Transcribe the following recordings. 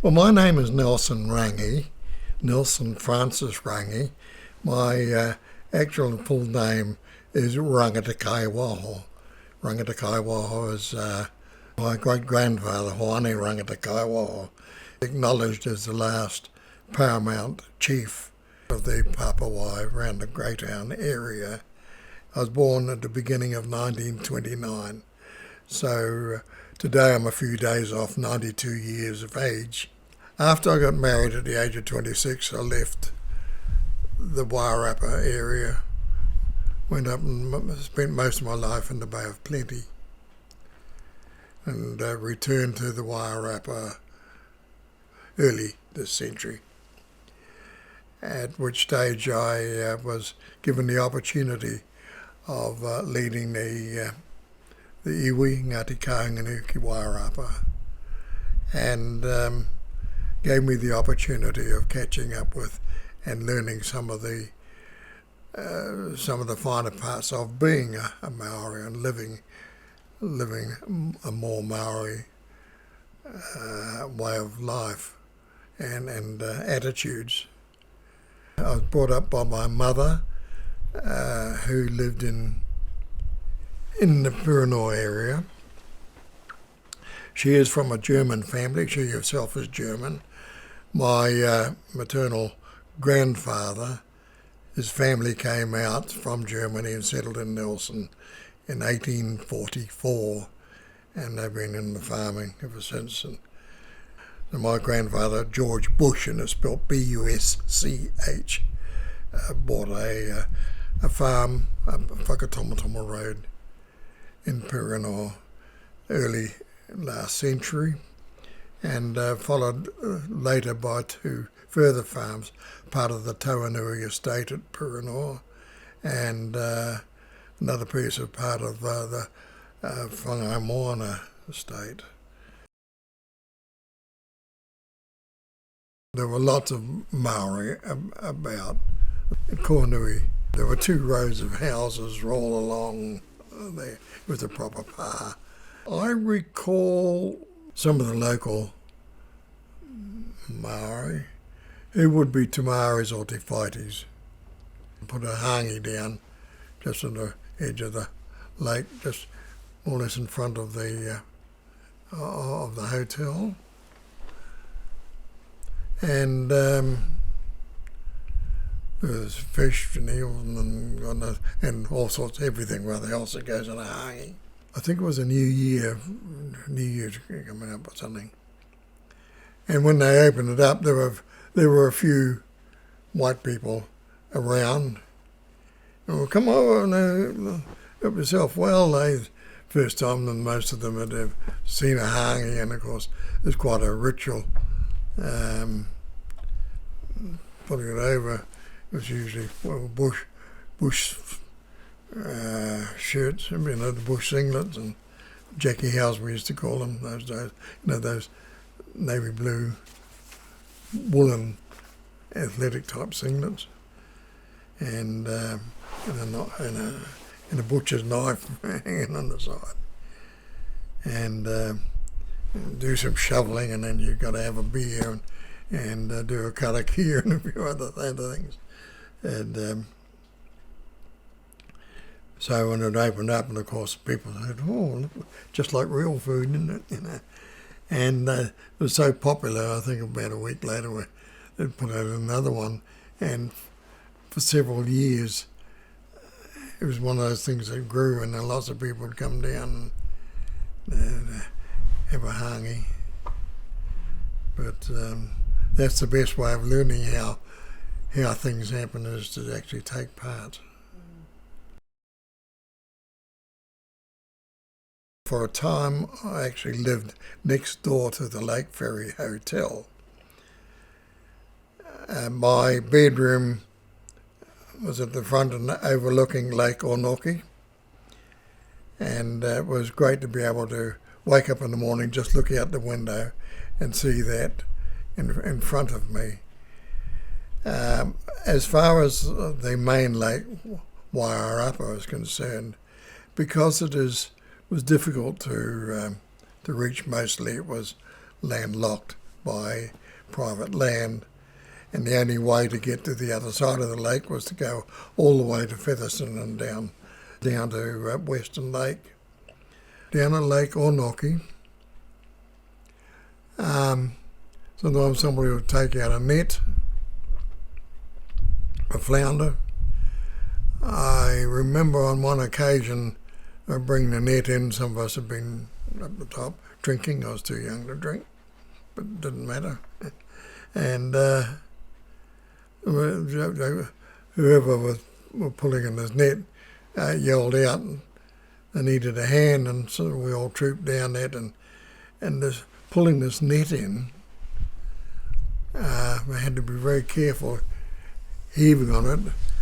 Well, my name is Nelson Rangi, Nelson Francis Rangi. My actual full name is Rangitakaiwaho. Rangitakaiwaho is my great-grandfather, Kohunui Rangitakaiwaho, acknowledged as the last paramount chief of the Papawai around the Greytown area. I was born at the beginning of 1929, so today I'm a few days off 92 years of age. After I got married at the age of 26, I left the Wairarapa area, went up and spent most of my life in the Bay of Plenty, and returned to the Wairarapa early this century, at which stage I was given the opportunity of leading the iwi, Ngāti Kahungunu ki Wairarapa, and gave me the opportunity of catching up with and learning some of the finer parts of being a Maori and living a more Maori way of life and attitudes. I was brought up by my mother, who lived in the Pirinoa area. She is from a German family. She herself is German. My maternal grandfather, his family came out from Germany and settled in Nelson in 1844, and they've been in the farming ever since. And my grandfather, George Bush, and it's spelled B-U-S-C-H, bought a farm up Whakatomatoma Road in Pirinoa early last century, and followed later by two further farms, part of the Tauanui estate at Pirinoa, and another piece of part of the Whangamoana estate. There were lots of Maori about Kohunui. There were two rows of houses all along there with a proper pā. I recall some of the local Maori who would be Tamaris or Te Whaitis. Put a hangi down just on the edge of the lake, just more or less in front of the hotel. And there's fish and eels and all sorts of everything rather else that goes in a hangi. I think it was a New Year coming up or something. And when they opened it up, there were a few white people around. Oh, come over and help yourself. Well, first time that most of them had seen a hangi, and of course there's quite a ritual. Putting it over, it was usually bush shirts, the bush singlets, and Jackie House we used to call them those days. Those navy blue woolen athletic type singlets, and a butcher's knife hanging on the side, and do some shoveling, and then you've got to have a beer and do a karakia and a few other things. And so when it opened up, and of course people said, "Oh, look, just like real food, isn't it?" And it was so popular, I think about a week later they put out another one, and for several years it was one of those things that grew, and lots of people would come down and have a hangi. But that's the best way of learning how things happen, is to actually take part. For a time, I actually lived next door to the Lake Ferry Hotel. My bedroom was at the front and overlooking Lake Onoke, and it was great to be able to wake up in the morning, just look out the window and see that in front of me. As far as the main lake, Wairarapa, is concerned, because it was difficult to reach, mostly it was landlocked by private land, and the only way to get to the other side of the lake was to go all the way to Featherston and down to Western Lake. Down at Lake Onoke, sometimes somebody would take out a net, a flounder. I remember on one occasion bringing the net in. Some of us had been up the top drinking. I was too young to drink, but it didn't matter. And whoever was pulling in this net yelled out they needed a hand, and so we all trooped down that and this, pulling this net in, we had to be very careful heaving on it,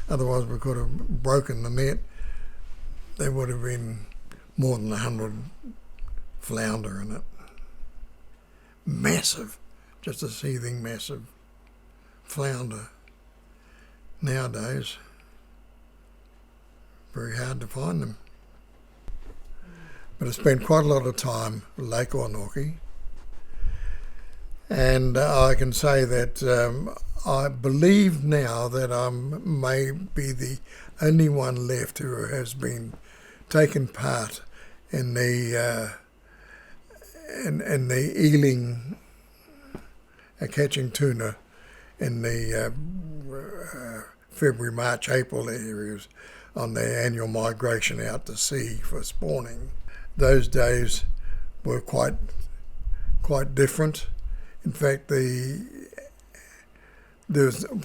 otherwise we could have broken the net. There would have been more than 100 flounder in it. Massive, just a seething massive flounder. Nowadays, very hard to find them. But I spent quite a lot of time at Lake Onoke, and I can say that I believe now that I may be the only one left who has been taken part in the eeling, catching tuna in the February, March, April areas on their annual migration out to sea for spawning. Those days were quite different. In fact,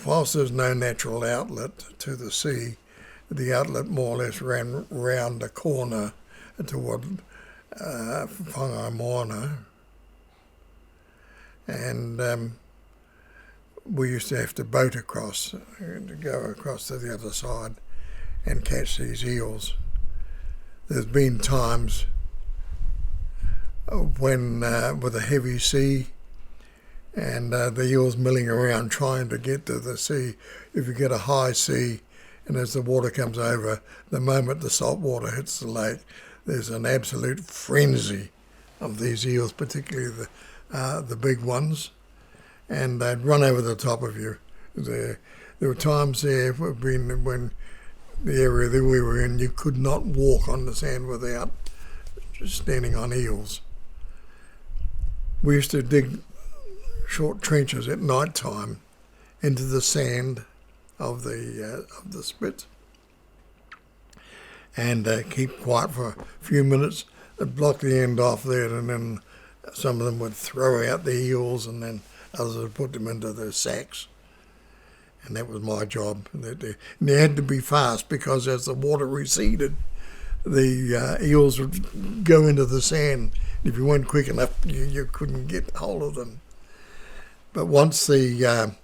whilst there's no natural outlet to the sea, the outlet more or less ran round the corner toward Whangamoana, and we used to have to boat across to go across to the other side and catch these eels. There's been times when with a heavy sea and the eels milling around trying to get to the sea. If you get a high sea and as the water comes over, the moment the salt water hits the lake, there's an absolute frenzy of these eels, particularly the big ones, and they'd run over the top of you. There were times there when the area that we were in, you could not walk on the sand without just standing on eels. We used to dig short trenches at night time into the sand of the spit and keep quiet for a few minutes. They'd block the end off there, and then some of them would throw out the eels, and then others would put them into their sacks. And that was my job. And they had to be fast, because as the water receded, the eels would go into the sand. If you weren't quick enough, you couldn't get hold of them. But once a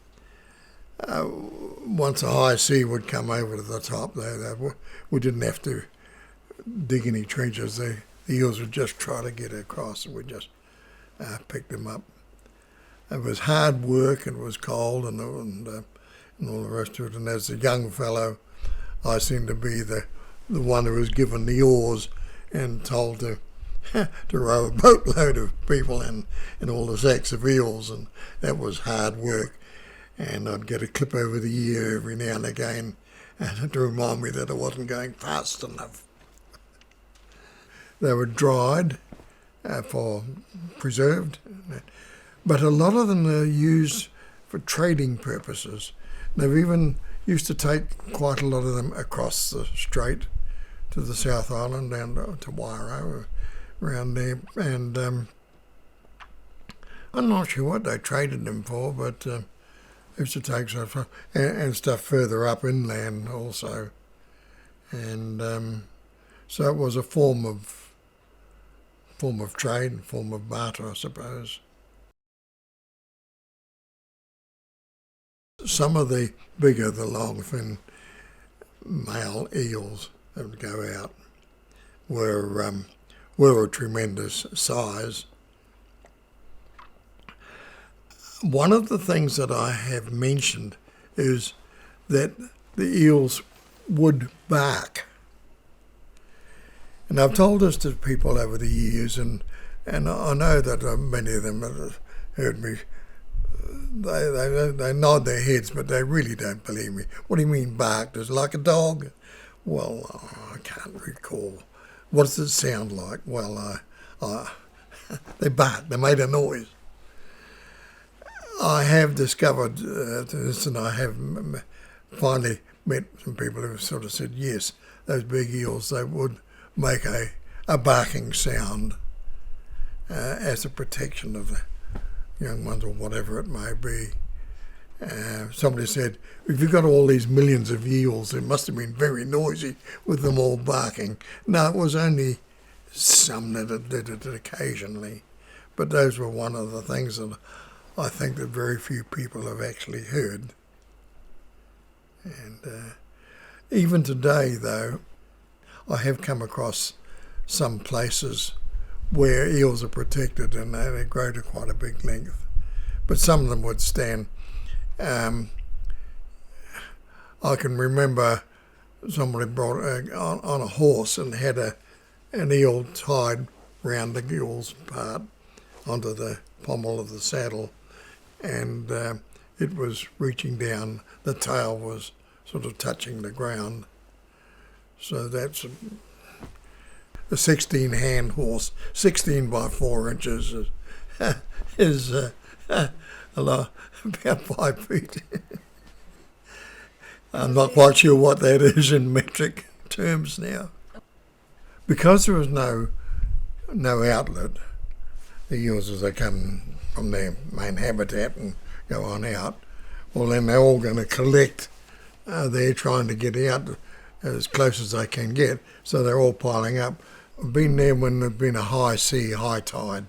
high sea would come over to the top, we didn't have to dig any trenches. The eels would just try to get across, and we just picked them up. It was hard work, and it was cold, and all the rest of it. And as a young fellow, I seemed to be the one who was given the oars and told to row a boatload of people and all the sacks of eels, and that was hard work. And I'd get a clip over the ear every now and again to remind me that I wasn't going fast enough. They were dried for preserved, but a lot of them are used for trading purposes. They've even used to take quite a lot of them across the strait to the South Island, down to Wairarapa, around there. And I'm not sure what they traded them for, but they used to take stuff and stuff further up inland also. And so it was a form of trade, form of barter, I suppose. Some of the bigger, the long-fin male eels that would go out were a tremendous size. One of the things that I have mentioned is that the eels would bark. And I've told this to people over the years, and I know that many of them have heard me they nod their heads, but they really don't believe me. What do you mean barked? Is it like a dog? Well, I can't recall. What does it sound like? Well, they barked. They made a noise. I have discovered this, and I have finally met some people who sort of said, yes, those big eels, they would make a barking sound as a protection of the young ones or whatever it may be. Somebody said, if you've got all these millions of eels, it must have been very noisy with them all barking. No, it was only some that did it occasionally. But those were one of the things that I think that very few people have actually heard. And even today, though, I have come across some places where eels are protected and they grow to quite a big length. But some of them would stand. I can remember somebody brought on a horse and had an eel tied round the eel's part onto the pommel of the saddle, and it was reaching down. The tail was sort of touching the ground. So that's a 16-hand horse. 16 by 4 inches is a lot, about 5 feet. I'm not quite sure what that is in metric terms now. Because there was no outlet, the eels, as they come from their main habitat and go on out, well, then they're all going to collect there, trying to get out as close as they can get, so they're all piling up. I've been there when there's been a high sea, high tide,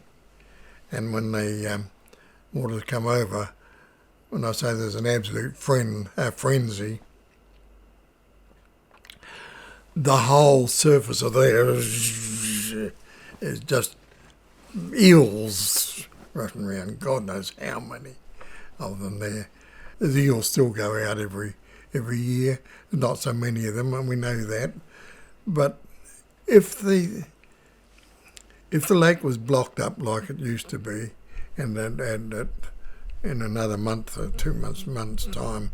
and when the waters come over, when I say there's an absolute frenzy, the whole surface of there is just eels rushing around. God knows how many of them there. The eels still go out every year. Not so many of them, and we know that. But if the lake was blocked up like it used to be, and that in another month or 2 months' time,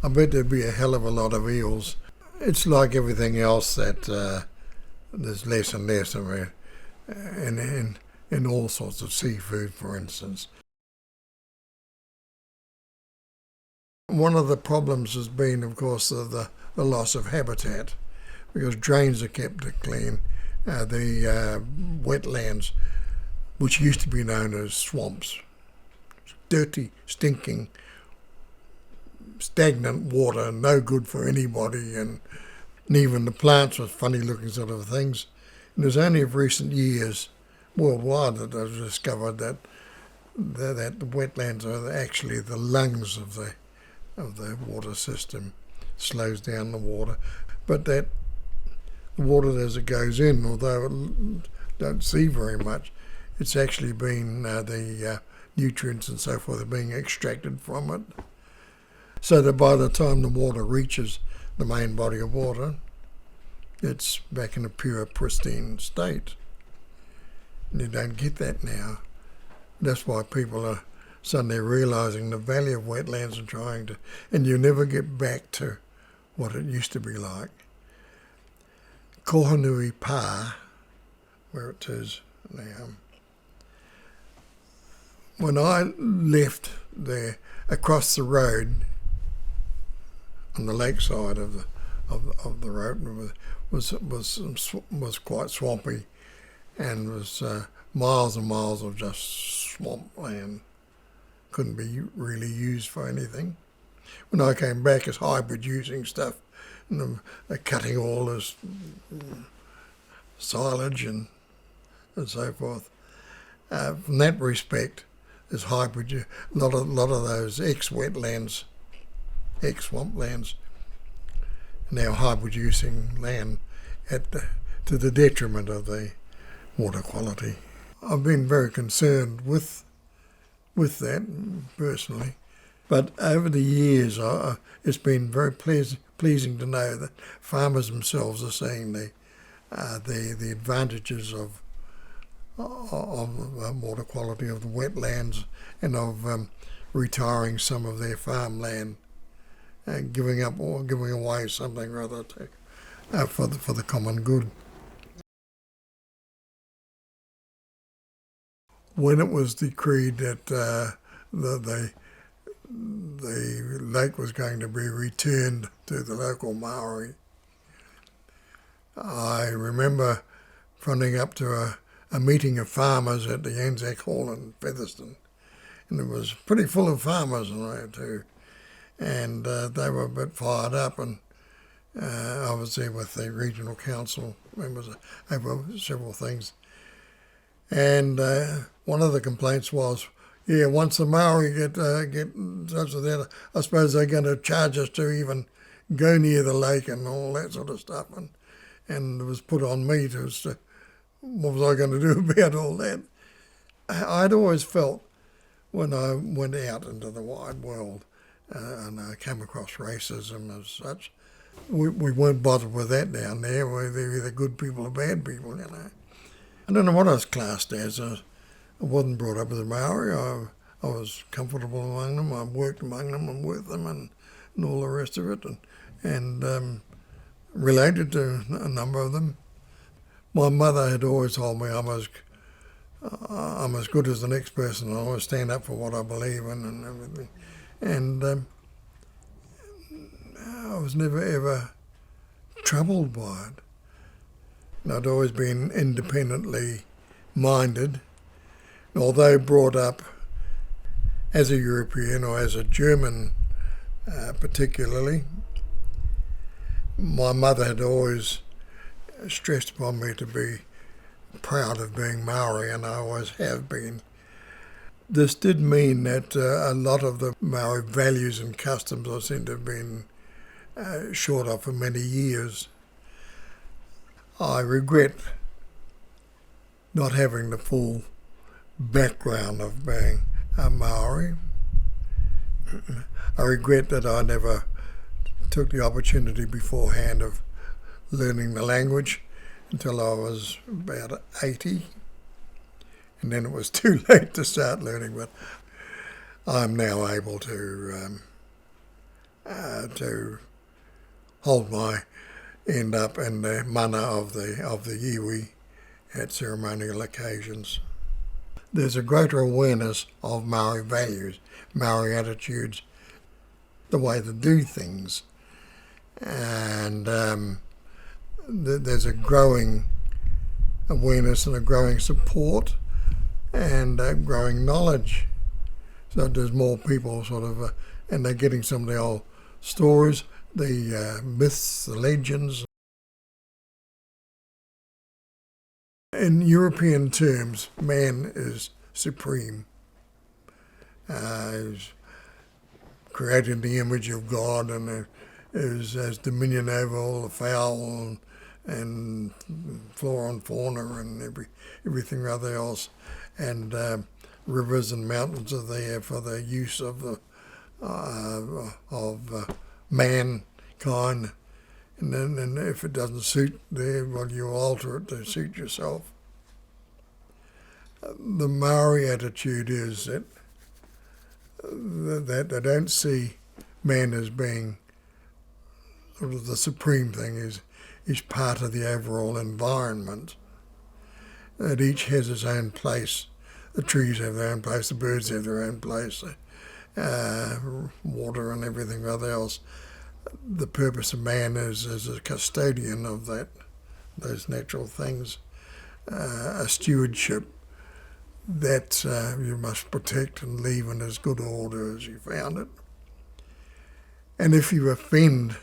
I bet there'd be a hell of a lot of eels. It's like everything else that there's less and less of it, in all sorts of seafood, for instance. One of the problems has been, of course, the loss of habitat, because drains are kept clean. The wetlands, which used to be known as swamps, dirty, stinking, stagnant water, no good for anybody, and even the plants were funny-looking sort of things. And it was only of recent years, worldwide, that I've discovered that the wetlands are actually the lungs of the water system. Slows down the water, but that the water as it goes in, although it don't see very much, it's actually been the nutrients and so forth are being extracted from it, so that by the time the water reaches the main body of water, it's back in a pure, pristine state. And you don't get that now. That's why people are suddenly realising the value of wetlands and trying to, and you never get back to what it used to be like. Kohunui Pā, where it is now. When I left there, across the road, on the lakeside of the road, was quite swampy, and was miles and miles of just swamp land. Couldn't be really used for anything. When I came back, it's hybrid using stuff, and they're cutting all this silage and so forth. From that respect, there's hybrid. A lot of those ex-wetlands, ex-swamplands, now hybrid using land to the detriment of the water quality. I've been very concerned with that personally, but over the years it's been very pleasing to know that farmers themselves are seeing the advantages of water quality of the wetlands and of retiring some of their farmland and giving up or giving away something rather for the common good. When it was decreed that the lake was going to be returned to the local Māori, I remember fronting up to a meeting of farmers at the Anzac Hall in Featherston, and it was pretty full of farmers in there too, and they were a bit fired up, and I was there with the regional council members over several things, and one of the complaints was, yeah, once the Māori get such as that, I suppose they're going to charge us to even go near the lake and all that sort of stuff, and it was put on me to what was I going to do about all that? I'd always felt when I went out into the wide world and I came across racism as such, we weren't bothered with that down there. They're either good people or bad people, you know. I don't know what I was classed as. I wasn't brought up as a Maori. I was comfortable among them. I worked among them and with them and all the rest of it, and related to a number of them. My mother had always told me I'm as good as the next person. I always stand up for what I believe in and everything. And I was never ever troubled by it. And I'd always been independently minded. Although brought up as a European or as a German particularly, my mother had always stressed upon me to be proud of being Maori, and I always have been. This did mean that a lot of the Maori values and customs I seem to have been short of for many years. I regret not having the full background of being a Maori. I regret that I never took the opportunity beforehand of learning the language until I was about 80, and then it was too late to start learning, but I'm now able to hold my end up in the mana of the iwi at ceremonial occasions. There's a greater awareness of Maori values, Maori attitudes, the way to do things, and there's a growing awareness and a growing support and growing knowledge. So there's more people sort of, and they're getting some of the old stories, the myths, the legends. In European terms, man is supreme. He's created in the image of God and has dominion over all the fowl and flora and fauna and everything other else. And rivers and mountains are there for the use of mankind. And if it doesn't suit there, well, you alter it to suit yourself. The Maori attitude is that they don't see man as being sort of the supreme thing, is part of the overall environment. That each has its own place. The trees have their own place, the birds have their own place, water and everything other else. The purpose of man is as a custodian of those natural things, a stewardship that you must protect and leave in as good order as you found it. And if you offend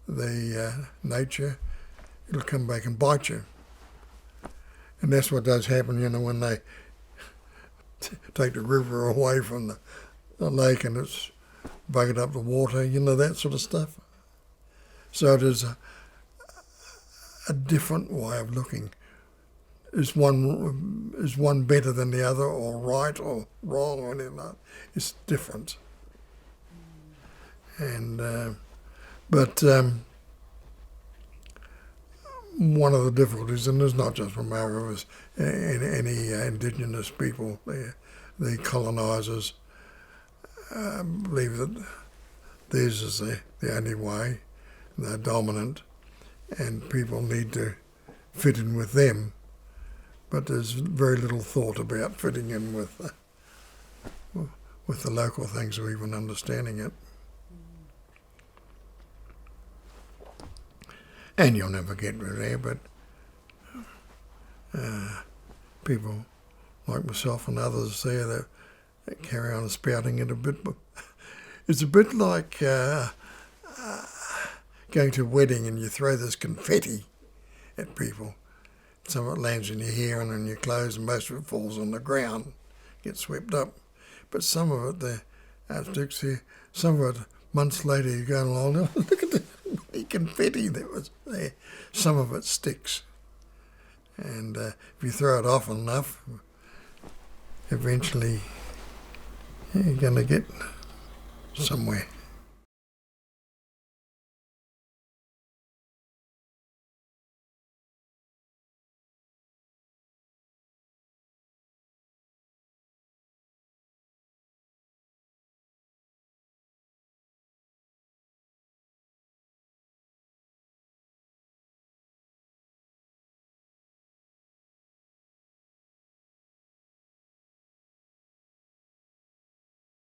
the nature, it'll come back and bite you. And that's what does happen, when they take the river away from the lake and it's bucket up the water, that sort of stuff. So it is a different way of looking. Is one better than the other, or right or wrong or anything like that? It's different. And but one of the difficulties, and it's not just from Maori, is any indigenous people, the colonisers, believe that theirs is the only way. They're dominant, and people need to fit in with them. But there's very little thought about fitting in with the local things or even understanding it. And you'll never get rid of there, but people like myself and others there that carry on spouting it a bit. It's a bit like going to a wedding and you throw this confetti at people. Some of it lands in your hair and in your clothes, and most of it falls on the ground, gets swept up. But some of it, sticks there. Some of it, months later, you're going along, oh, look at the confetti that was there. Some of it sticks. And if you throw it often enough, eventually you're going to get somewhere.